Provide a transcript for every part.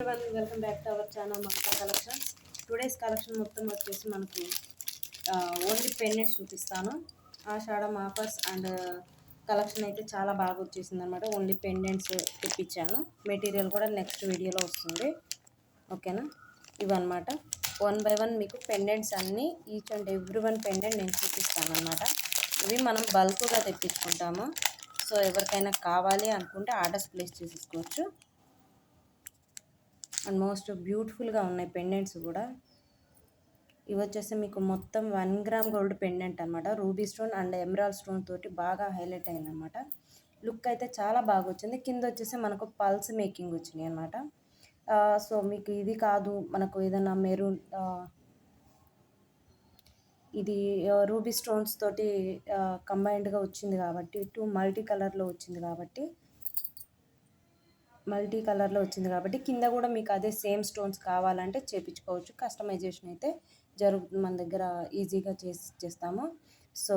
Welcome back to our channel Mamata collections. Today's collection మొత్తం వచ్చేసి మనకు ఓన్లీ పెండెంట్స్ చూపిస్తాను. ఆషాఢం ఆఫర్స్ అండ్ కలెక్షన్ అయితే చాలా బాగా వచ్చేసింది అనమాట. ఓన్లీ పెండెంట్స్ తెప్పించాను. మెటీరియల్ కూడా నెక్స్ట్ వీడియోలో వస్తుంది. ఓకేనా, ఇవన్నమాట. 1 by 1 మీకు పెండెంట్స్ అన్నీ each and every one pendant నేను చూపిస్తాను అనమాట. ఇవి మనం బల్క్గా తెప్పించుకుంటాము. సో ఎవరికైనా కావాలి అనుకుంటే ఆర్డర్స్ ప్లేస్ చేసేసుకోవచ్చు. అండ్ మోస్ట్ బ్యూటిఫుల్గా ఉన్నాయి పెండెంట్స్ కూడా. ఇవి వచ్చేసి మీకు మొత్తం 1 గ్రామ్ గోల్డ్ పెండెంట్ అనమాట. Ruby stone and emerald stone తోటి బాగా హైలైట్ అయిందనమాట. లుక్ అయితే చాలా బాగా వచ్చింది. కింద వచ్చేసి మనకు పల్స్ మేకింగ్ వచ్చినాయి అనమాట. సో మీకు ఇది కాదు, మనకు ఏదైనా మెరూన్ ఇది రూబీ స్టోన్స్ తోటి కంబైన్డ్గా వచ్చింది కాబట్టి, మల్టీ కలర్లో వచ్చింది కాబట్టి కింద కూడా మీకు అదే సేమ్ స్టోన్స్ కావాలంటే చేపించుకోవచ్చు. కస్టమైజేషన్ అయితే జరుగుతుంది, మన దగ్గర ఈజీగా చేస్తాము. సో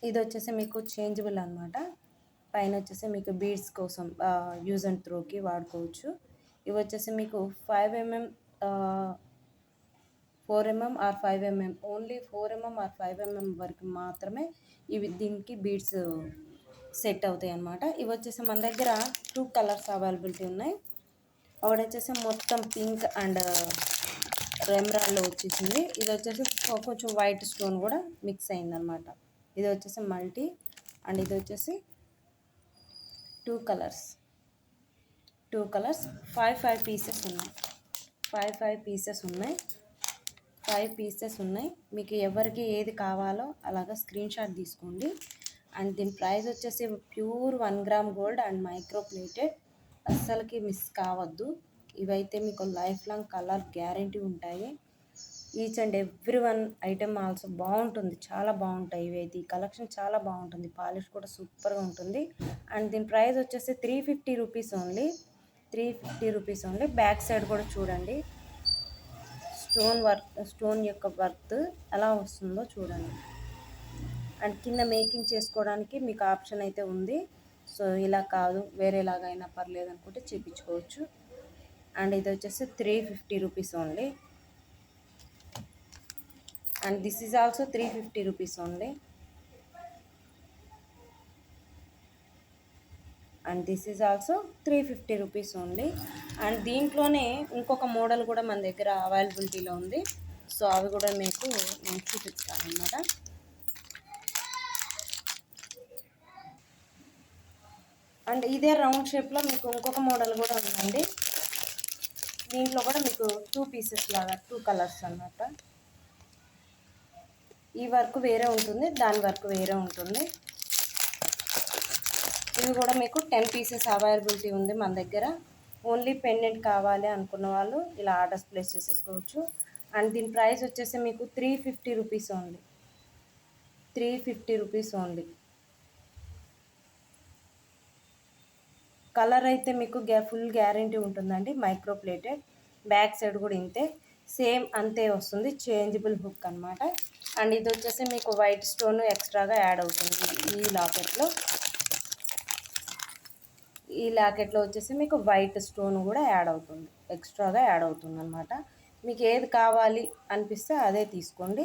ఇది వచ్చేసి మీకు చేంజబుల్ అనమాట. పైన వచ్చేసి మీకు బీడ్స్ కోసం యూజ్ అండ్ త్రోకి వాడుకోవచ్చు. ఇవి వచ్చేసి మీకు 5 mm 4 mm or 5 mm, only 4 mm or 5 mm వరకు మాత్రమే దీనికి బీడ్స్ సెట్ అవుతాయి అన్నమాట. ఇవి వచ్చేసి మన దగ్గర 2 కలర్స్ అవైలబిలిటీ ఉన్నాయి. ఒకటి వచ్చేసి మొత్తం పింక్ అండ్ ఎమరాల్డ్లో వచ్చేసింది. ఇది వచ్చేసి కొంచెం వైట్ స్టోన్ కూడా మిక్స్ అయిందనమాట. ఇది వచ్చేసి మల్టీ అండ్ ఇది వచ్చేసి 2 కలర్స్ 5 పీసెస్ ఉన్నాయి. 5 పీసెస్ ఉన్నాయి. మీకు ఎవరికి ఏది కావాలో అలాగా స్క్రీన్ షాట్ తీసుకోండి. అండ్ దీని ప్రైస్ వచ్చేసి pure 1 gram gold and micro plated. అస్సలకి మిస్ కావద్దు. ఇవైతే మీకు లైఫ్ లాంగ్ కలర్ గ్యారంటీ ఉంటాయి. Each and every one item also బాగుంటుంది, చాలా బాగుంటాయి. ఇవైతే ఈ కలెక్షన్ చాలా బాగుంటుంది. పాలిష్ కూడా సూపర్గా ఉంటుంది. అండ్ దీని ప్రైస్ వచ్చేసి 350 rupees only. 350 rupees only. Back side కూడా చూడండి, స్టోన్ యొక్క వర్త్ ఎలా వస్తుందో చూడండి. అండ్ కింద మేకింగ్ చేసుకోవడానికి మీకు ఆప్షన్ అయితే ఉంది. సో ఇలా కాదు వేరేలాగైనా పర్లేదు అనుకుంటే చేయించుకోవచ్చు. అండ్ ఇది వచ్చేసి 350 rupees only. And this is also 350 rupees only. And this is also 350 rupees only. And దీంట్లోనే ఇంకొక మోడల్ కూడా మన దగ్గర అవైలబిలిటీలో ఉంది. సో అవి కూడా మీకు నేను చూపిస్తాను అన్నమాట. అండ్ ఇదే రౌండ్ షేప్లో మీకు ఇంకొక మోడల్ కూడా ఉందండి. దీంట్లో కూడా మీకు 2 పీసెస్ లాగా 2 కలర్స్ అన్నమాట. ఈ వర్క్ వేరే ఉంటుంది, దాని వర్క్ వేరే ఉంటుంది. ఇవి కూడా మీకు 10 పీసెస్ అవైలబిలిటీ ఉంది మన దగ్గర. ఓన్లీ పెండెంట్ కావాలి అనుకున్న వాళ్ళు ఇలా ఆర్డర్స్ ప్లేస్ చేసేసుకోవచ్చు. అండ్ దీని ప్రైస్ వచ్చేసి మీకు 350 rupees only. 350 rupees only. Colour అయితే మీకు ఫుల్ గ్యారంటీ ఉంటుందండి. Micro plated. బ్యాక్ సైడ్ కూడా ఇంతే, సేమ్ అంతే వస్తుంది. చేంజబుల్ హుక్ అనమాట. అండ్ ఇది వచ్చేసి మీకు వైట్ స్టోన్ ఎక్స్ట్రాగా యాడ్ అవుతుంది. ఈ లాకెట్లో వచ్చేసి మీకు వైట్ స్టోన్ కూడా ఎక్స్ట్రాగా యాడ్ అవుతుంది అనమాట. మీకు ఏది కావాలి అనిపిస్తే అదే తీసుకోండి.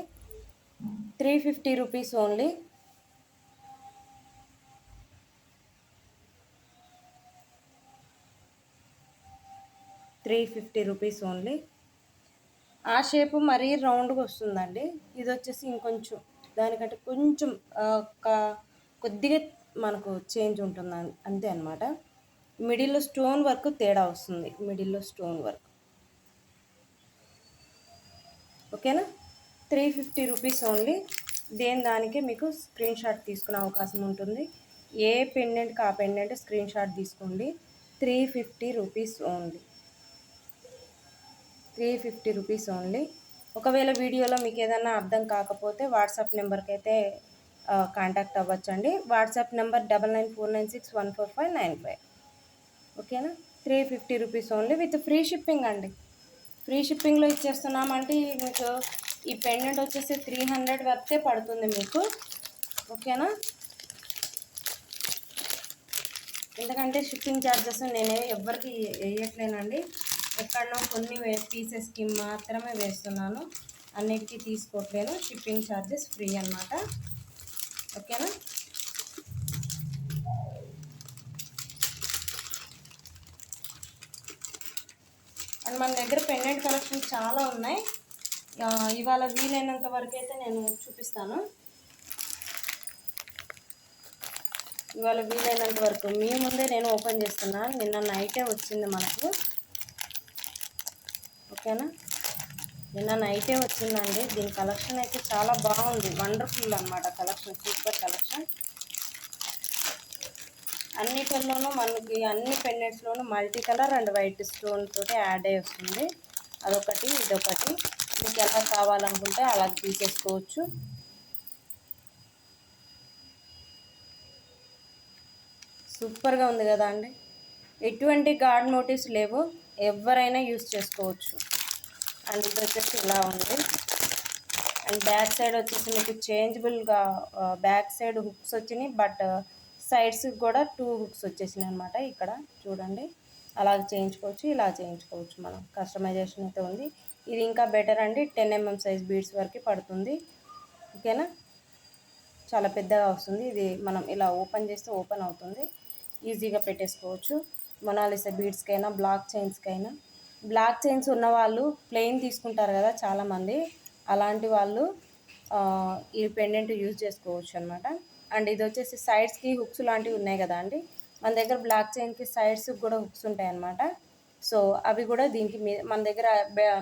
350 రూపీస్ ఓన్లీ. Rupees only. ఆ షేపు మరీ రౌండ్గా వస్తుందండి. ఇది వచ్చేసి ఇంకొంచెం దానికంటే కొంచెం కొద్దిగా మనకు చేంజ్ ఉంటుంది అంతే అనమాట. మిడిల్లో స్టోన్ వర్క్ తేడా వస్తుంది. ఓకేనా. 350 రూపీస్ ఓన్లీ. దానికే మీకు స్క్రీన్ షాట్ తీసుకునే అవకాశం ఉంటుంది. ఏ పెండెంట్కి ఆ పెండెంట్ స్క్రీన్ షాట్ తీసుకోండి. 350 రూపీస్ ఓన్లీ. 350 rupees only. ఒకవేళ వీడియోలో మీకు ఏదైనా అర్థం కాకపోతే వాట్సాప్ నెంబర్కి అయితే కాంటాక్ట్ అవ్వచ్చండి. WhatsApp number 9949614595. ఓకేనా. 350 rupees only with free shipping అండి. ఫ్రీ షిప్పింగ్లో ఇచ్చేస్తున్నామంటే మీకు ఈ పెండెంట్ వచ్చేసి 300 వరకే పడుతుంది మీకు. ఓకేనా. ఎందుకంటే షిప్పింగ్ ఛార్జెస్ నేనే ఎవ్వరికి వేయట్లేనండి. ఎక్కడనో కొన్ని పీసెస్కి మాత్రమే వేస్తున్నాను, అన్నిటికీ తీసుకోవట్లేదు. షిప్పింగ్ ఛార్జెస్ ఫ్రీ అన్నమాట. ఓకేనా. అండ్ మన దగ్గర పెండెంట్ కలెక్షన్ చాలా ఉన్నాయి. ఇవాళ వీలైనంత వరకు అయితే నేను చూపిస్తాను. ఇవాళ వీలైనంత వరకు మీ ముందే నేను ఓపెన్ చేస్తున్నాను. నిన్న నైటే వచ్చింది మనకు. ఓకేనా, నిన్న నైటే వచ్చిందండి. దీని కలెక్షన్ అయితే చాలా బాగుంది, వండర్ఫుల్ అన్నమాట. Collection super collection. అన్నిటిలోనూ మనకి అన్ని పెండెంట్స్లోనూ multi colour and white stone తోటి యాడ్ అయ్యి వస్తుంది. అదొకటి ఇదొకటి. మీకు ఎలా కావాలనుకుంటే అలా తీసేసుకోవచ్చు. సూపర్గా ఉంది కదా అండి. ఎటువంటి గాడ్ మోటివ్స్ లేవు, ఎవరైనా యూస్ చేసుకోవచ్చు. అండ్ ఇది వచ్చేసి ఇలా ఉంది. అండ్ బ్యాక్ సైడ్ వచ్చేసి మీకు చేంజబుల్గా బ్యాక్ సైడ్ హుక్స్ వచ్చినాయి, బట్ సైడ్స్కి కూడా 2 హుక్స్ వచ్చేసినాయి అనమాట. ఇక్కడ చూడండి, అలాగ చేయించుకోవచ్చు, ఇలా చేయించుకోవచ్చు. మనం కస్టమైజేషన్ అయితే ఉంది. ఇది ఇంకా బెటర్ అండి. 10 mm సైజ్ బీడ్స్ వరకు పడుతుంది. ఓకేనా, చాలా పెద్దగా వస్తుంది. ఇది మనం ఇలా ఓపెన్ చేస్తే ఓపెన్ అవుతుంది, ఈజీగా పెట్టేసుకోవచ్చు. మొనాలిసా బీడ్స్కైనా బ్లాక్ చైన్స్కైనా. బ్లాక్ చైన్స్ ఉన్న వాళ్ళు ప్లెయిన్ తీసుకుంటారు కదా చాలామంది, అలాంటి వాళ్ళు ఈ పెండెంట్ యూజ్ చేసుకోవచ్చు అనమాట. అండ్ ఇది వచ్చేసి సైడ్స్కి హుక్స్ లాంటివి ఉన్నాయి కదా అండి, మన దగ్గర బ్లాక్ చైన్కి సైడ్స్కి కూడా హుక్స్ ఉంటాయి అన్నమాట. సో అవి కూడా దీనికి మన దగ్గర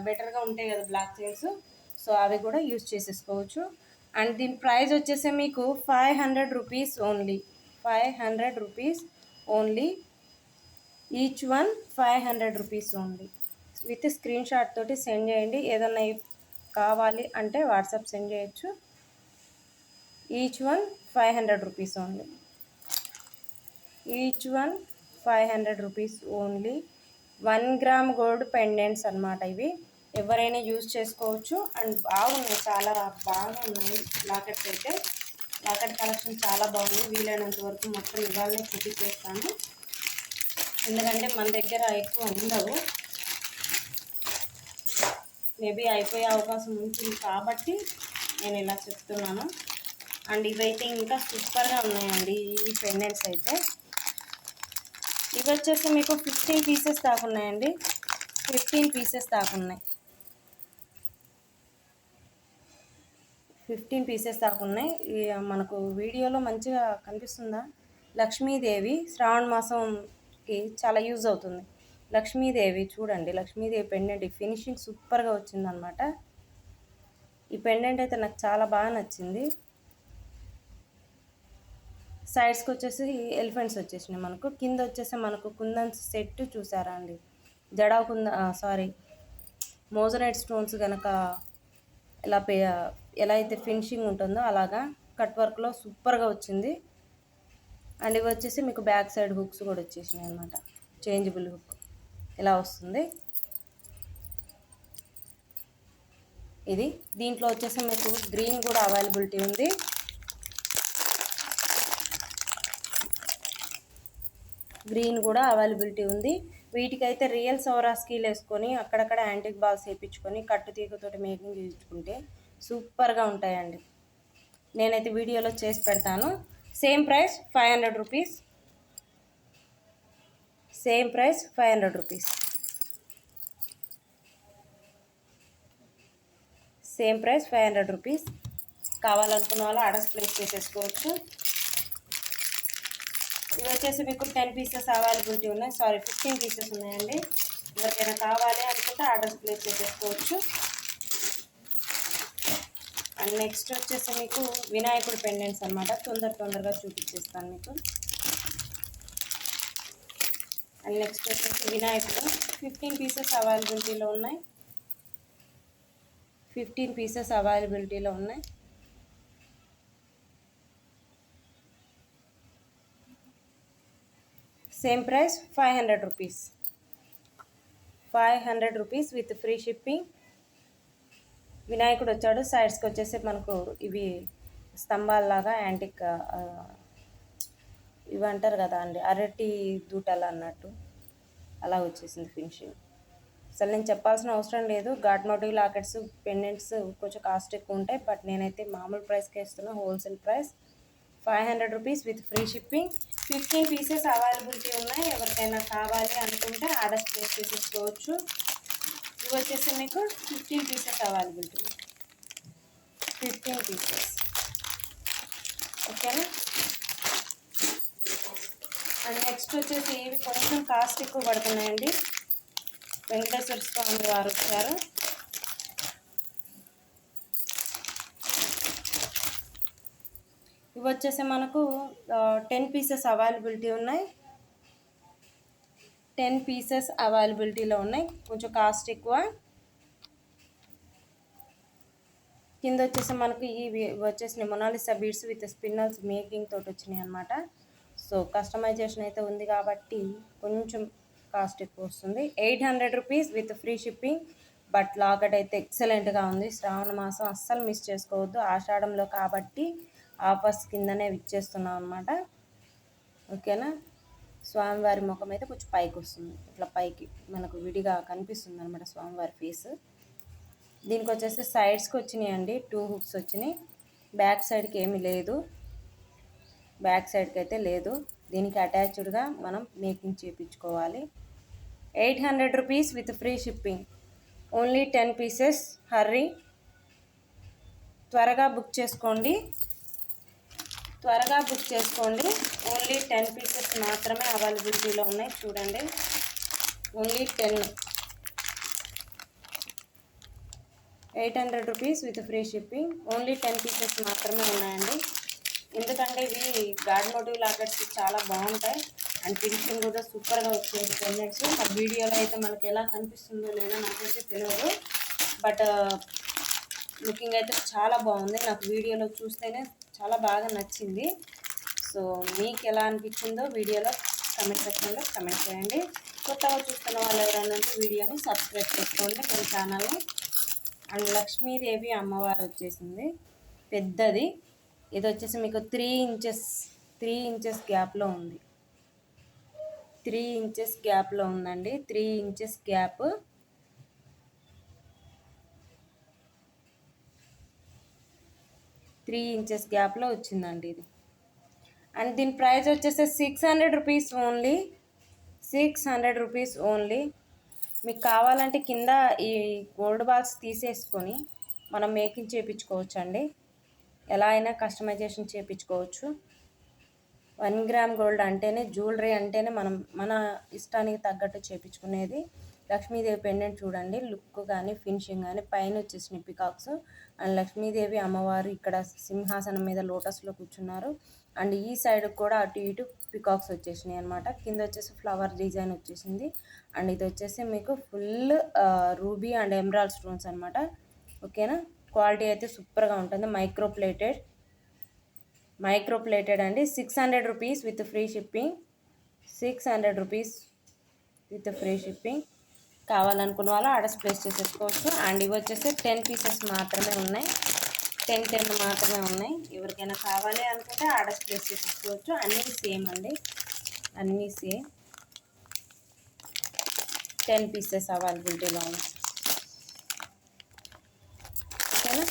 బెటర్గా ఉంటాయి కదా బ్లాక్ చైన్స్, సో అవి కూడా యూజ్ చేసేసుకోవచ్చు. అండ్ దీని ప్రైస్ వచ్చేసి మీకు 500 rupees only. 500 rupees only. Each one 500 rupees only. With screen shot తోటి సెండ్ చేయండి. ఏదన్నా కావాలి అంటే వాట్సాప్ సెండ్ చేయొచ్చు. Each one 500 rupees only. Each one 500 rupees only. 1 gram gold pendants అన్నమాట ఇవి. ఎవరైనా యూజ్ చేసుకోవచ్చు. అండ్ బాగున్నాయి, చాలా బాగా ఉన్నాయి లాకెట్స్ అయితే. లాకెట్ కలెక్షన్ చాలా బాగుంది. వీలైనంత వరకు మొత్తం ఇవాళనే చూపించేస్తాను, ఎందుకంటే మన దగ్గర ఎక్కువ ఉండవు. మేబీ అయిపోయే అవకాశం ఉంటుంది కాబట్టి నేను ఇలా చెప్తున్నాను. అండ్ ఇవైతే ఇంకా సూపర్గా ఉన్నాయండి ఈ పెండెంట్స్ అయితే. ఇవి వచ్చేసి మీకు 15 పీసెస్ దాకా ఉన్నాయండి. 15 పీసెస్ దాకా ఉన్నాయి. 15 పీసెస్ దాకా ఉన్నాయి. మనకు వీడియోలో మంచిగా కనిపిస్తుందా? లక్ష్మీదేవి శ్రావణ మాసంకి చాలా యూజ్ అవుతుంది. లక్ష్మీదేవి చూడండి, లక్ష్మీదేవి పెండెంట్ ఫినిషింగ్ సూపర్గా వచ్చిందనమాట. ఈ పెండెంట్ అయితే నాకు చాలా బాగా నచ్చింది. సైడ్స్కి వచ్చేసి ఎలిఫెంట్స్ వచ్చేసినాయి మనకు. కింద వచ్చేసి మనకు కుందన్స్ సెట్ చూసారా అండి, జడా మోజనైట్ స్టోన్స్ కనుక ఎలా అయితే ఫినిషింగ్ ఉంటుందో అలాగా కట్ వర్క్లో సూపర్గా వచ్చింది. అండ్ ఇవి వచ్చేసి మీకు బ్యాక్ సైడ్ హుక్స్ కూడా వచ్చేసినాయి అనమాట. చేంజబుల్ హుక్ ఇలా వస్తుంది ఇది. దీంట్లో వచ్చేసి మీకు గ్రీన్ కూడా అవైలబిలిటీ ఉంది. గ్రీన్ కూడా అవైలబిలిటీ ఉంది. వీటికైతే రియల్ సౌరాస్కీలు వేసుకొని అక్కడక్కడ యాంటిక్ బాల్స్ వేయించుకొని కట్టు తీగతోటి మేకింగ్ చేయించుకుంటే సూపర్గా ఉంటాయండి. నేనైతే వీడియోలో చేసి పెడతాను. Same price 500 rupees. Same price 500 rupees. Same price 500 rupees. కావాలనుకున్న వాళ్ళు ఆర్డర్స్ ప్లేస్ చేసేసుకోవచ్చు. ఇవి వచ్చేసి మీకు 10 పీసెస్ అవైలబిలిటీ ఉన్నాయి. 15 పీసెస్ ఉన్నాయండి. ఎవరికైనా కావాలి అనుకుంటే ఆర్డర్స్ ప్లేస్ చేసేసుకోవచ్చు. అండ్ నెక్స్ట్ వచ్చేసి మీకు వినాయకుడు పెండెంట్స్ అనమాట. తొందరగా చూపించేస్తాను మీకు. అండ్ నెక్స్ట్ వచ్చేసి వినాయకుడు 15 పీసెస్ అవైలబిలిటీలో ఉన్నాయి. 15 పీసెస్ అవైలబిలిటీలో ఉన్నాయి. Same price 500 rupees. 500 rupees with free shipping. వినాయకుడు వచ్చాడు. సైడ్స్కి వచ్చేసి మనకు ఇవి స్తంభాలలాగా యాంటిక్ ఇవి అంటారు కదా అండి, అరటి దూటలు అన్నట్టు అలా వచ్చేసింది ఫినిషింగ్. అసలు నేను చెప్పాల్సిన అవసరం లేదు. గాడ్ మోటివ్ లాకెట్స్ పెండెంట్స్ కొంచెం కాస్ట్ ఎక్కువ ఉంటాయి, బట్ నేనైతే మామూలు ప్రైస్కి ఇస్తున్నా, wholesale price 500 rupees with free shipping. 15 pieces availability ఉన్నాయి. ఎవరికైనా కావాలి అనుకుంటే ఆర్డర్ ప్లేస్ చేసేసుకోవచ్చు. ఇవి వచ్చేసి మీకు 15 పీసెస్ అవైలబిలిటీ, 15 పీసెస్. ఓకేనా. అండ్ నెక్స్ట్ వచ్చేసి ఇవి కొంచెం కాస్ట్ ఎక్కువ పడుతున్నాయండి. వెంకటేశ్వర స్వామి వారు వచ్చారు. ఇవి వచ్చేసి మనకు 10 పీసెస్ అవైలబిలిటీ ఉన్నాయి. 10 పీసెస్ అవైలబిలిటీలో ఉన్నాయి. కొంచెం కాస్ట్ ఎక్కువ. కింద వచ్చేసి మనకు ఇవి వచ్చేసి Mona Lisa beads with spinels making తోటి వచ్చినాయి అనమాట. సో కస్టమైజేషన్ అయితే ఉంది కాబట్టి కొంచెం కాస్ట్ ఎక్కువ వస్తుంది. 800 rupees with free shipping. But locket అయితే ఎక్సలెంట్గా ఉంది. శ్రావణ మాసం అస్సలు మిస్ చేసుకోవద్దు. ఆషాఢంలో కాబట్టి ఆఫర్స్ కిందనే ఇచ్చేస్తున్నాం అనమాట. ఓకేనా. స్వామివారి ముఖం అయితే కొంచెం పైకి వస్తుంది, ఇట్లా పైకి మనకు విడిగా కనిపిస్తుంది అనమాట స్వామివారి ఫేస్. దీనికి వచ్చేసి సైడ్స్కి వచ్చినాయండి, 2 హుక్స్ వచ్చినాయి. బ్యాక్ సైడ్కి ఏమీ లేదు, బ్యాక్ సైడ్కి అయితే లేదు. దీనికి అటాచ్డ్గా మనం మేకింగ్ చేయించుకోవాలి. 800 rupees with free shipping. Only 10 pieces. Hurry, త్వరగా బుక్ చేసుకోండి, త్వరగా బుక్ చేసుకోండి. ఓన్లీ 10 పీసెస్ మాత్రమే అవైలబిలిటీలో ఉన్నాయి. చూడండి, only 10. 800 rupees with free shipping. Only 10 pieces మాత్రమే ఉన్నాయండి. ఎందుకంటే ఇవి గాడ్ మోటివ్ లాకెట్స్ చాలా బాగుంటాయి అండ్ ఫినిషింగ్ కూడా సూపర్గా వచ్చేది పెండెంట్స్. మరి వీడియోలో అయితే మనకి ఎలా కనిపిస్తుందో లేదో నాకైతే తెలియదు, బట్ లుకింగ్ అయితే చాలా బాగుంది. నాకు వీడియోలో చూస్తేనే చాలా బాగా నచ్చింది. సో మీకు ఎలా అనిపించిందో వీడియోలో కమెంట్ సెక్షన్లో కమెంట్ చేయండి. కొత్తగా చూస్తున్న వాళ్ళు ఎవరైనా ఉంటే వీడియోని సబ్స్క్రైబ్ చేసుకోండి మన ఛానల్ని. అండ్ లక్ష్మీదేవి అమ్మవారు వచ్చేసింది పెద్దది. ఇది వచ్చేసి మీకు 3 ఇంచెస్ గ్యాప్లో ఉంది. 3 ఇంచెస్ గ్యాప్లో ఉందండి. 3 ఇంచెస్ గ్యాప్. 3 ఇంచెస్ గ్యాప్లో వచ్చిందండి ఇది. అండ్ దీని ప్రైస్ వచ్చేసి 600 రూపీస్ ఓన్లీ. 600 rupees only. మీకు కావాలంటే కింద ఈ గోల్డ్ బాల్స్ తీసేసుకొని మనం మేకింగ్ చేయించుకోవచ్చు అండి. ఎలా అయినా కస్టమైజేషన్ చేయించుకోవచ్చు. 1 గ్రామ్ గోల్డ్ అంటేనే, జ్యువెలరీ అంటేనే మనం మన ఇష్టానికి తగ్గట్టు చేయించుకునేది. లక్ష్మీదేవి పెండెంట్ చూడండి, లుక్ కానీ ఫినిషింగ్ కానీ. పైన వచ్చేసిన పికాక్స్ అండ్ లక్ష్మీదేవి అమ్మవారు ఇక్కడ సింహాసనం మీద లోటస్లో కూర్చున్నారు. అండ్ ఈ సైడ్ కూడా అటు ఇటు పికాక్స్ వచ్చేసినాయి అనమాట. కింద వచ్చేసి ఫ్లవర్ డిజైన్ వచ్చేసింది. అండ్ ఇది వచ్చేసి మీకు full ruby and emerald stones అనమాట. ఓకేనా. క్వాలిటీ అయితే సూపర్గా ఉంటుంది. మైక్రో ప్లేటెడ్ అండి. 600 rupees with free shipping. 600 rupees with free shipping. కావాలనుకున్న వాళ్ళు ఆర్డర్స్ ప్లేస్ చేసేసుకోవచ్చు. అండ్ ఇవి వచ్చేసి 10 పీసెస్ మాత్రమే ఉన్నాయి. 10 మాత్రమే ఉన్నాయి. ఎవరికైనా కావాలి అనుకుంటే ఆర్డర్స్ ప్లేస్ చేసేసుకోవచ్చు. అన్నీ సేమ్ అండి, అన్నీ సేమ్. 10 పీసెస్ అవైలబిలిటీలో ఉంది. ఓకేనా.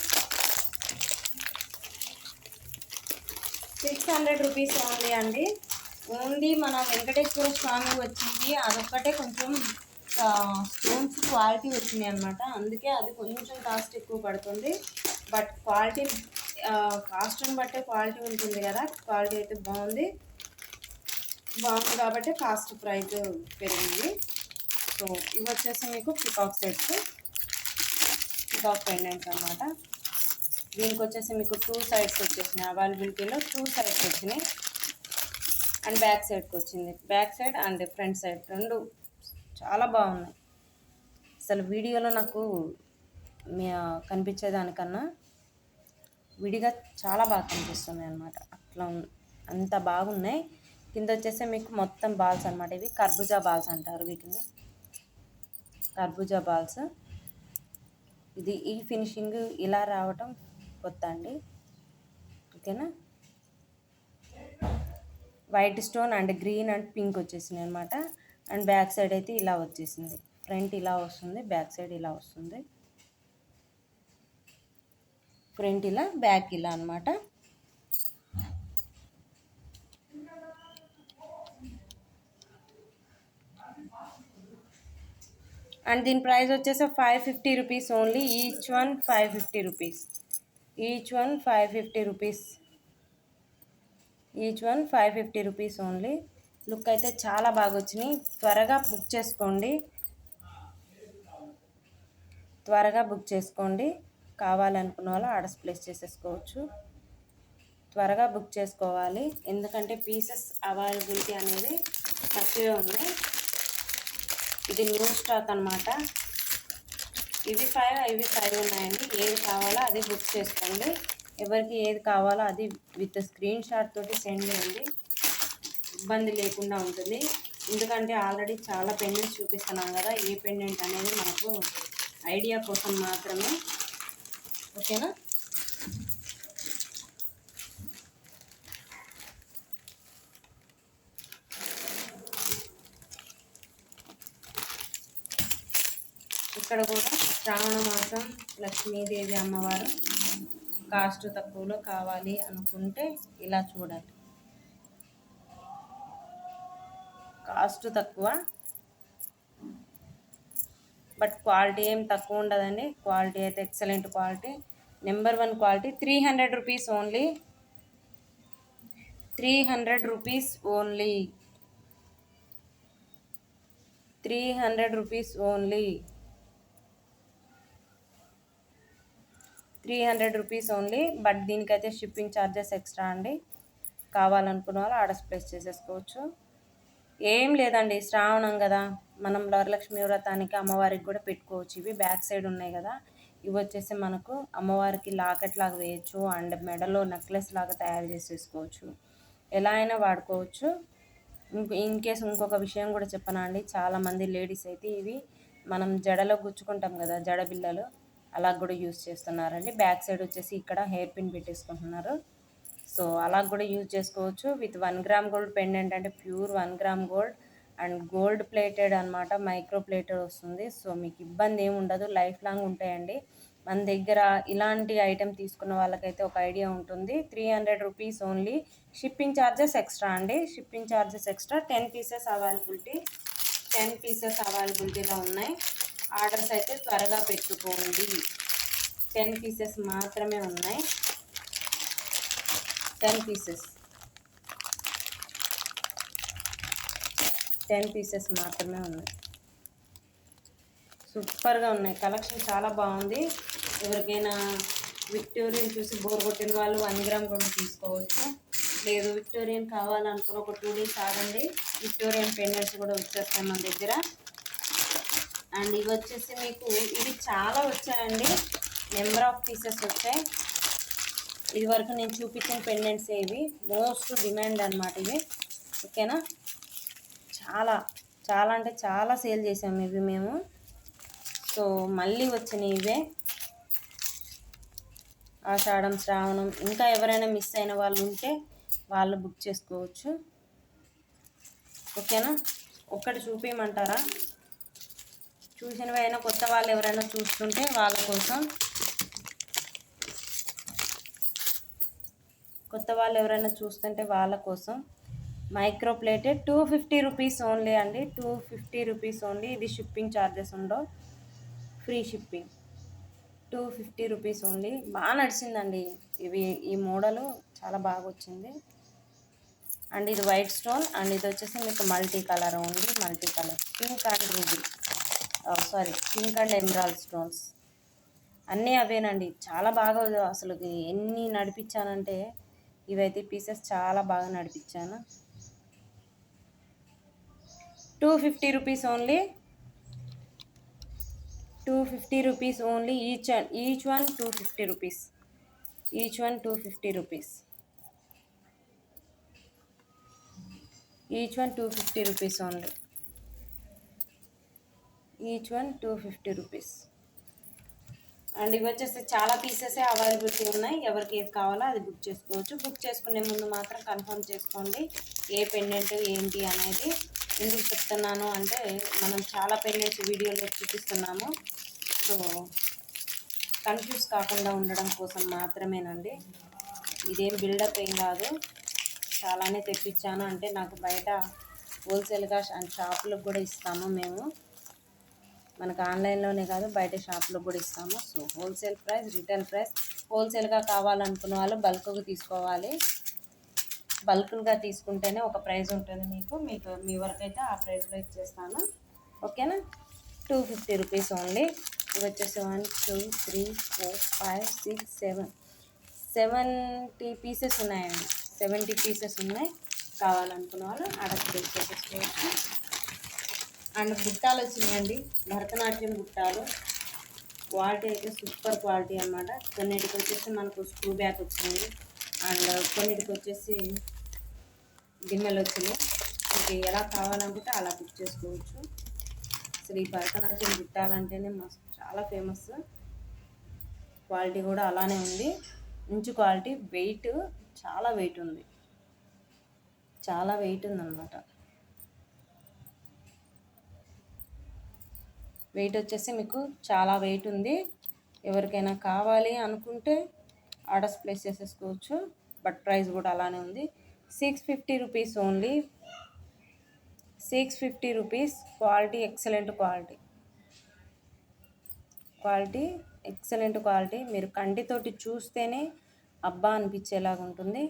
600 రూపీస్ ఓన్లీ అండి. ఓన్లీ మన వెంకటేశ్వర స్వామి వచ్చింది, అదొక్కటే కొంచెం స్టోన్స్ క్వాలిటీ వచ్చినాయి అనమాట. అందుకే అది కొంచెం కాస్ట్ ఎక్కువ పడుతుంది. బట్ క్వాలిటీ కాస్ట్ని బట్టే క్వాలిటీ ఉంటుంది కదా. క్వాలిటీ అయితే బాగుంది కాబట్టి కాస్ట్ ప్రైస్ పెరిగింది. సో ఇవి వచ్చేసి మీకు పికాక్ సెట్స్, పికాక్ పెండెంట్స్ అనమాట. దీనికి వచ్చేసి మీకు 2 సైడ్స్ వచ్చేసినాయి అవైలబిలిటీలో. 2 సైడ్స్ వచ్చినాయి అండ్ బ్యాక్ సైడ్కి వచ్చింది. Back side and front side రెండు చాలా బాగున్నాయి. అసలు వీడియోలో నాకు కనిపించేదానికన్నా విడిగా చాలా బాగా కనిపిస్తున్నాయి అనమాట. అట్లా అంత బాగున్నాయి. కింద వచ్చేసి మీకు మొత్తం బాల్స్ అనమాట. ఇవి కర్బూజా బాల్స్ అంటారు వీటిని, కర్బూజా బాల్స్. ఇది ఈ ఫినిషింగ్ ఇలా రావటం కొత్త అండి. ఓకేనా. White stone and green and pink వచ్చేసినాయి అనమాట. అండ్ బ్యాక్ సైడ్ అయితే ఇలా వచ్చేసింది. ఫ్రంట్ ఇలా వస్తుంది, బ్యాక్ సైడ్ ఇలా వస్తుంది. ఫ్రంట్ ఇలా, బ్యాక్ ఇలా అనమాట. అండ్ దీని ప్రైస్ వచ్చేసి 550 rupees only. Each one 550 rupees. Each one 550 rupees. Each one 550 rupees only. Look అయితే చాలా బాగా వచ్చినాయి. త్వరగా బుక్ చేసుకోండి, త్వరగా బుక్ చేసుకోండి. కావాలనుకున్న వాళ్ళు ఆర్డర్స్ ప్లేస్ చేసేసుకోవచ్చు. త్వరగా బుక్ చేసుకోవాలి, ఎందుకంటే పీసెస్ అవైలబిలిటీ అనేది తక్కువే ఉన్నాయి. ఇది న్యూ స్టాక్ అనమాట. ఇవి 5 ఉన్నాయండి. ఏది కావాలో అది బుక్ చేసుకోండి. ఎవరికి ఏది కావాలో అది విత్ స్క్రీన్ షాట్ తోటి సెండ్ చేయండి, ఇబ్బంది లేకుండా ఉంటుంది. ఎందుకంటే ఆల్రెడీ చాలా పెండెంట్స్ చూపిస్తున్నాం కదా, ఏ పెండెంట్ అనేది మనకు ఐడియా కోసం మాత్రమే. ఓకేనా? ఇక్కడ కూడా శ్రావణ మాసం లక్ష్మీదేవి అమ్మవారు కాస్ట్ తక్కువలో కావాలి అనుకుంటే ఇలా చూడండి. కాస్ట్ తక్కువ, బట్ క్వాలిటీ ఏం తక్కువ ఉండదండి. క్వాలిటీ అయితే excellent quality, number 1 quality. 300 rupees only. 300 rupees only. 300 rupees only. 300 rupees only. But దీనికైతే షిప్పింగ్ ఛార్జెస్ ఎక్స్ట్రా అండి. కావాలనుకున్న వాళ్ళు ఆర్డర్స్ ప్లేస్ చేసేసుకోవచ్చు. ఏం లేదండి, శ్రావణం కదా, మనం వరలక్ష్మి వ్రతానికి అమ్మవారికి కూడా పెట్టుకోవచ్చు. ఇవి బ్యాక్ సైడ్ ఉన్నాయి కదా, ఇవి వచ్చేసి మనకు అమ్మవారికి లాకెట్ లాగా వేయచ్చు, అండ్ మెడలో నెక్లెస్ లాగా తయారు చేసేసుకోవచ్చు. ఎలా అయినా వాడుకోవచ్చు. ఇన్ కేస్ ఇంకొక విషయం కూడా చెప్పనా అండి, చాలామంది లేడీస్ అయితే ఇవి మనం జడలో గుచ్చుకుంటాం కదా, జడ బిళ్ళలు, అలా కూడా యూజ్ చేస్తున్నారండి. బ్యాక్ సైడ్ వచ్చేసి ఇక్కడ హెయిర్ పిన్ పెట్టేసుకుంటున్నారు. సో అలా కూడా యూజ్ చేసుకోవచ్చు. విత్ 1 గ్రామ్ గోల్డ్ పెండెంట్, అంటే pure 1 gram gold and gold plated అనమాట, మైక్రో ప్లేటెడ్ వస్తుంది. సో మీకు ఇబ్బంది ఏమి ఉండదు, లైఫ్ లాంగ్ ఉంటాయండి. మన దగ్గర ఇలాంటి ఐటెం తీసుకున్న వాళ్ళకైతే ఒక ఐడియా ఉంటుంది. 300 rupees only. Shipping charges extra అండి, shipping charges extra. 10 pieces availability, 10 pieces అవైలబిలిటీలో ఉన్నాయి. ఆర్డర్స్ అయితే త్వరగా పెట్టుకోండి. 10 పీసెస్ మాత్రమే ఉన్నాయి. 10 పీసెస్, 10 పీసెస్ మాత్రమే ఉన్నాయి. సూపర్గా ఉన్నాయి, కలెక్షన్ చాలా బాగుంది. ఎవరికైనా విక్టోరియన్ చూసి బోర్ కొట్టిన వాళ్ళు 1 గ్రామ్ కూడా తీసుకోవచ్చు. లేదు విక్టోరియన్ కావాలనుకున్న ఒక 2 డేస్ ఆగండి, విక్టోరియన్ పెండెంట్స్ కూడా వచ్చేస్తాయి మన దగ్గర. అండ్ ఇవి వచ్చేసి మీకు ఇవి చాలా వచ్చాయండి, నెంబర్ ఆఫ్ పీసెస్ వచ్చాయి. ఇది వరకు నేను చూపించిన పెండెంట్స్ ఇవి మోస్ట్ డిమాండ్ అనమాట ఇవి. ఓకేనా? చాలా చాలా అంటే చాలా సేల్ చేసాము ఇవి మేము. సో మళ్ళీ వచ్చినాయి ఇవే. ఆషాఢం, శ్రావణం, ఇంకా ఎవరైనా మిస్ అయిన వాళ్ళు ఉంటే వాళ్ళు బుక్ చేసుకోవచ్చు. ఓకేనా? ఒక్కటి చూపించమంటారా? చూసినవి అయినా కొత్త వాళ్ళు ఎవరైనా చూస్తుంటే వాళ్ళ కోసం, కొత్త వాళ్ళు ఎవరైనా చూస్తుంటే వాళ్ళ కోసం మైక్రో ప్లేటెడ్ 250 రూపీస్ ఓన్లీ అండి. 250 రూపీస్ ఓన్లీ. ఇది షిప్పింగ్ ఛార్జెస్ ఉండవు, ఫ్రీ షిప్పింగ్. 250 rupees only. బాగా నడిచిందండి ఇవి, ఈ మోడలు చాలా బాగా వచ్చింది. అండ్ ఇది వైట్ స్టోన్, అండ్ ఇది వచ్చేసి మీకు multi colour only, multi colour. Pink and ruby, sorry pink and emerald stones అన్నీ అవేనండి. చాలా బాగా అసలు ఎన్ని నడిపించానంటే ఇవైతే పీసెస్ చాలా బాగా నడిపించాను. 250 rupees only. 250 rupees only. Each one 250 rupees. Each one 250 rupees. Each one 250 rupees only. Each one 250 rupees. And ఇవి వచ్చేసి చాలా పీసెస్ అవైలబిలిటీ ఉన్నాయి. ఎవరికి ఏది కావాలో అది బుక్ చేసుకోవచ్చు. బుక్ చేసుకునే ముందు మాత్రం కన్ఫర్మ్ చేసుకోండి ఏ పెండెంట్ ఏంటి అనేది. ఎందుకు చెప్తున్నాను అంటే మనం చాలా పెళ్ళిస్ వీడియోలో చూపిస్తున్నాము. సో కన్ఫ్యూజ్ కాకుండా ఉండడం కోసం మాత్రమేనండి. ఇదేం బిల్డప్ ఏం కాదు. చాలానే తెప్పించాను. అంటే నాకు బయట హోల్సేల్గా అండ్ షాపులకు కూడా ఇస్తాము మేము. మనకు ఆన్లైన్లోనే కాదు బయట షాపులకు కూడా ఇస్తాము. So wholesale price, retail price. హోల్సేల్గా కావాలనుకున్న వాళ్ళు బల్క్గా తీసుకోవాలి. బల్క్గా తీసుకుంటేనే ఒక ప్రైస్ ఉంటుంది మీకు మీ వరకు అయితే ఆ ప్రైస్లో ఇచ్చేస్తాను. ఓకేనా. 250 రూపీస్ ఓన్లీ. ఇవి వచ్చేసి 1 2 3 4 5 6 7 70 పీసెస్ ఉన్నాయండి. 70 పీసెస్ ఉన్నాయి. కావాలనుకున్న వాళ్ళు ఆర్డర్ ప్లేస్ చేసేసుకోవచ్చు. అండ్ బుట్టాలు వచ్చినాయండి, భరతనాట్యం బుట్టాలు. క్వాలిటీ అయితే సూపర్ క్వాలిటీ అన్నమాట. కొన్నిటికి వచ్చేసి మనకు స్క్రూ బ్యాక్ వచ్చింది అండ్ కొన్నిటికి వచ్చేసి గిన్నెలు వచ్చినాయి. మీకు ఎలా కావాలనుకుంటే అలా బుక్ చేసుకోవచ్చు. అసలు ఈ భరతనాట్యం బుట్టాలంటేనే మస్తు చాలా ఫేమస్. క్వాలిటీ కూడా అలానే ఉంది, మంచి క్వాలిటీ. వెయిట్ చాలా వెయిట్ ఉంది, చాలా వెయిట్ ఉందన్నమాట. వెయిట్ వచ్చేసి మీకు చాలా వెయిట్ ఉంది. ఎవరికైనా కావాలి అనుకుంటే ఆర్డర్స్ ప్లేస్ చేసేసుకోవచ్చు. బట్ ప్రైస్ కూడా అలానే ఉంది. 650 rupees only. 650 rupees. Quality excellent quality, quality excellent quality. మీరు కంటితోటి చూస్తేనే అబ్బా అనిపించేలాగా ఉంటుంది.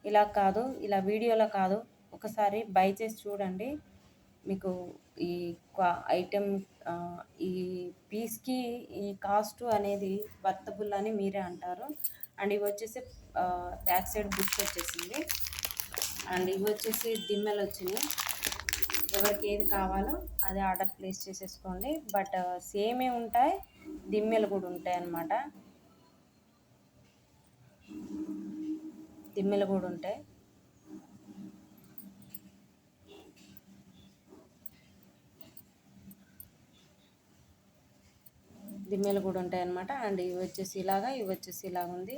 ఇలా కాదు, ఇలా వీడియోలో కాదు, ఒకసారి బై చేసి చూడండి. మీకు ఈ ఐటెం ఈ పీస్కి ఈ కాస్ట్ అనేది వర్తబుల్ అని మీరే అంటారు. అండ్ ఇవి వచ్చేసి బ్యాక్ సైడ్ బుక్ వచ్చేసింది. అండ్ ఇవి వచ్చేసి దిమ్మెలు వచ్చినాయి. ఎవరికి ఏది కావాలో అది ఆర్డర్ ప్లేస్ చేసేసుకోండి. బట్ సేమే ఉంటాయి, దిమ్మెలు కూడా ఉంటాయి అన్నమాట. దిమ్మెలు కూడా ఉంటాయి. దిమ్మెలు కూడా ఉంటాయి అన్నమాట. అండ్ ఇవి వచ్చేసి ఇలాగా, ఇవి వచ్చేసి ఇలాగ ఉంది.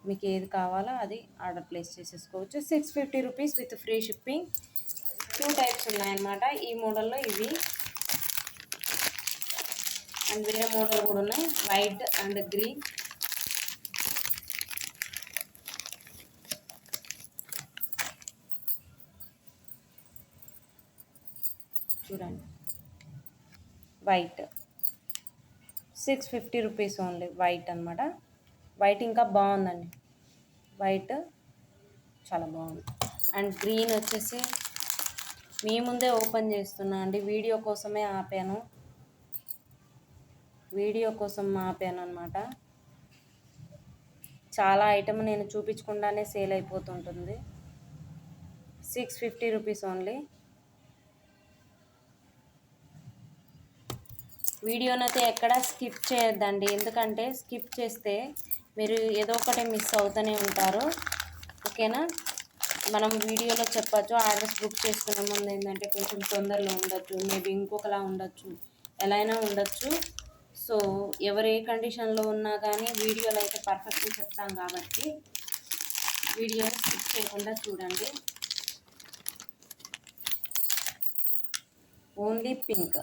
మీకు ఏది కావాలో అది ఆర్డర్ ప్లేస్ చేసేసుకోవచ్చు. 650 rupees with free shipping. 2 types ఉన్నాయన్నమాట ఈ మోడల్లో ఇవి. అండ్ వేరే మోడల్ కూడా ఉన్నాయి, వైట్ అండ్ గ్రీన్. చూడండి, వైట్ 650 రూపీస్ ఓన్లీ. వైట్ అనమాట. వైట్ ఇంకా బాగుందండి, వైట్ చాలా బాగుంది. అండ్ గ్రీన్ వచ్చేసి మీ ముందే ఓపెన్ చేస్తున్నా అండి, వీడియో కోసమే ఆపాను, వీడియో కోసం ఆపాను అనమాట. చాలా ఐటమ్ నేను చూపించకుండానే సేల్ అయిపోతుంటుంది. 650 రూపీస్ ఓన్లీ. వీడియోనైతే ఎక్కడా స్కిప్ చేయొద్దండి, ఎందుకంటే స్కిప్ చేస్తే మీరు ఏదో ఒకటి మిస్ అవుతూనే ఉంటారు. ఓకేనా. మనం వీడియోలో చెప్పచ్చు, ఆర్డర్స్ బుక్ చేసుకునే ముందు ఏంటంటే కొంచెం తొందరలో ఉండొచ్చు, మేబీ ఇంకొకలా ఉండొచ్చు, ఎలా అయినా ఉండొచ్చు. సో ఎవరు ఏ కండిషన్లో ఉన్నా కానీ వీడియోలో అయితే పర్ఫెక్ట్గా చెప్తాం కాబట్టి వీడియోని స్కిప్ చేయకుండా చూడండి. Only pink.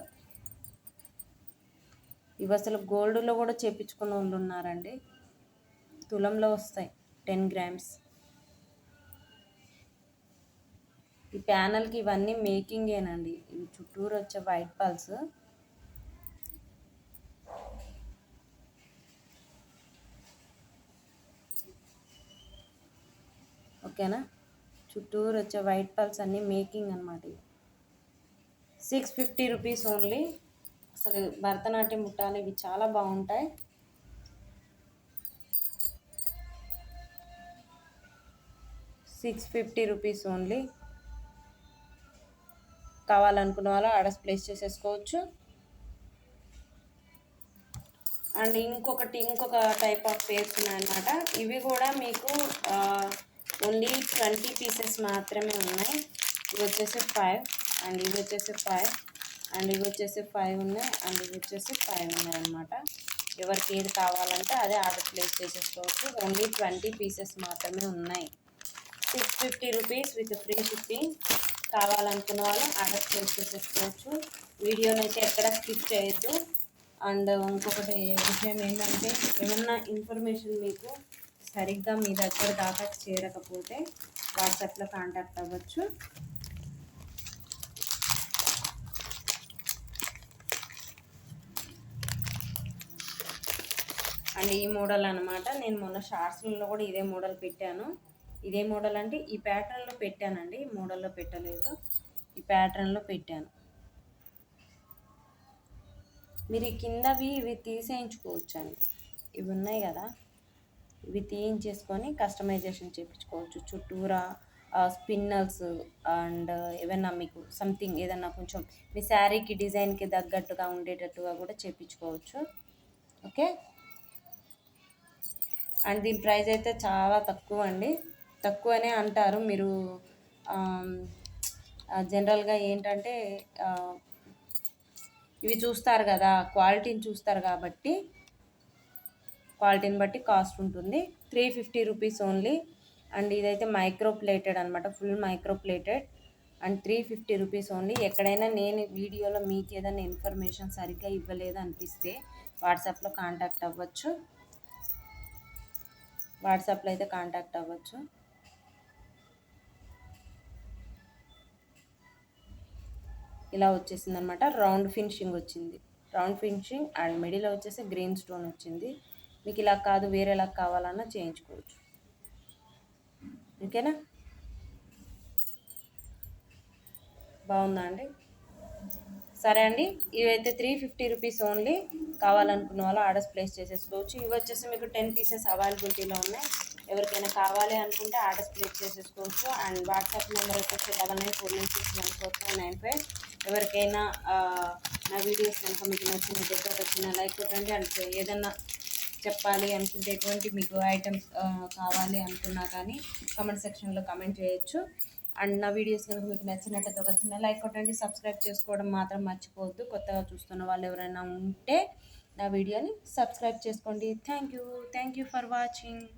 ఇవి అసలు గోల్డ్లో కూడా చేపించుకున్న వాళ్ళు ఉన్నారండి. తులంలో వస్తాయి 10 గ్రామ్స్. ఈ ప్యానల్కి ఇవన్నీ మేకింగేనండి. ఇవి చుట్టూరు వచ్చే వైట్ పల్స్. ఓకేనా. చుట్టూరు వచ్చే వైట్ పల్స్ అన్నీ మేకింగ్ అనమాట. 650 రూపీస్ ఓన్లీ. అసలు భరతనాట్యం బుట్టాలు ఇవి చాలా బాగుంటాయి. $650 రూపీస్ ఓన్లీ. కావాలనుకున్న వాళ్ళు ఆర్డర్స్ ప్లేస్ చేసేసుకోవచ్చు. అండ్ ఇంకొక టైప్ ఆఫ్ పేర్స్ ఉన్నాయన్నమాట. ఇవి కూడా మీకు ఓన్లీ 20 పీసెస్ మాత్రమే ఉన్నాయి. ఇవి వచ్చేసి 5 అండ్ ఇవి వచ్చేసి 5 అండ్ ఇవి వచ్చేసి 5 ఉన్నాయి అండ్ ఇవి వచ్చేసి 5 ఉన్నాయి అన్నమాట. ఎవరికి ఏది కావాలంటే అదే ఆర్డర్ ప్లేస్ చేసేసుకోవచ్చు. ఓన్లీ 20 పీసెస్ మాత్రమే ఉన్నాయి. 650 రూపీస్ విత్ ఫ్రీ షిప్పింగ్. కావాలనుకున్న వాళ్ళు ఆర్డర్ ప్లేస్ చేసేసుకోవచ్చు. వీడియోని అయితే ఎక్కడ స్కిప్ చేయొద్దు. అండ్ ఇంకొకటి విషయం ఏంటంటే, ఏమన్నా ఇన్ఫర్మేషన్ మీకు సరిగ్గా మీ దగ్గర దాకా చేరకపోతే వాట్సాప్లో కాంటాక్ట్ అవ్వచ్చు. అండ్ ఈ మోడల్ అనమాట, నేను మొన్న షార్ట్స్లో కూడా ఇదే మోడల్ పెట్టాను. ఇదే మోడల్ అంటే ఈ ప్యాటర్న్లో పెట్టానండి, ఈ మోడల్లో పెట్టలేదు, ఈ ప్యాటర్న్లో పెట్టాను. మీరు ఈ కిందవి ఇవి తీసేయించుకోవచ్చు అండి, ఇవి ఉన్నాయి కదా, ఇవి తీయించేసుకొని కస్టమైజేషన్ చేయించుకోవచ్చు. చుట్టూరా స్పిన్నల్స్ అండ్ ఏమైనా మీకు సంథింగ్ ఏదన్నా కొంచెం మీ శారీకి డిజైన్కి తగ్గట్టుగా ఉండేటట్టుగా కూడా చేయించుకోవచ్చు. ఓకే. అండ్ దీని ప్రైస్ అయితే చాలా తక్కువ అండి, తక్కువనే అంటారు మీరు. జనరల్గా ఏంటంటే ఇవి చూస్తారు కదా, క్వాలిటీని చూస్తారు కాబట్టి క్వాలిటీని బట్టి కాస్ట్ ఉంటుంది. 350 రూపీస్ ఓన్లీ. అండ్ ఇదైతే మైక్రో ప్లేటెడ్ అనమాట, full micro plated. And 350 rupees only. ఎక్కడైనా నేను వీడియోలో మీకు ఏదైనా ఇన్ఫర్మేషన్ సరిగ్గా ఇవ్వలేదు అనిపిస్తే వాట్సాప్లో కాంటాక్ట్ అవ్వచ్చు. వాట్సాప్లో అయితే కాంటాక్ట్ అవ్వచ్చు. ఇలా వచ్చేసింది అనమాట, రౌండ్ ఫినిషింగ్ వచ్చింది. రౌండ్ ఫినిషింగ్ అండ్ మిడిల్లో వచ్చేసి గ్రీన్ స్టోన్ వచ్చింది. మీకు ఇలా కాదు వేరేలా కావాలన్నా చేయించుకోవచ్చు. ఓకేనా, బాగుందా అండి? సరే అండి, ఇవైతే 350 రూపీస్ ఓన్లీ. కావాలనుకున్న వాళ్ళు ఆర్డర్స్ ప్లేస్ చేసేసుకోవచ్చు. ఇవి వచ్చేసి మీకు 10 పీసెస్ అవైలబిలిటీలో ఉన్నాయి. ఎవరికైనా కావాలి అనుకుంటే ఆర్డర్స్ ప్లేస్ చేసేసుకోవచ్చు. అండ్ వాట్సాప్ నెంబర్ వచ్చేసి 9949614595. ఎవరికైనా నా వీడియోస్ కనుక మీకు నచ్చినట్లయితే ఒక చిన్న లైక్ కొట్టండి. అండ్ ఏదన్నా చెప్పాలి అనుకుంటే ఎటువంటి మీకు ఐటమ్స్ కావాలి అనుకున్నా కానీ కామెంట్ సెక్షన్లో కామెంట్ చేయొచ్చు. అండ్ నా వీడియోస్ కనుక మీకు నచ్చినట్టయితే ఒక చిన్న లైక్ కొట్టండి. సబ్స్క్రైబ్ చేసుకోవడం మాత్రం మర్చిపోవద్దు. కొత్తగా చూస్తున్న వాళ్ళు ఎవరైనా ఉంటే నా వీడియోని సబ్స్క్రైబ్ చేసుకోండి. Thank you for watching.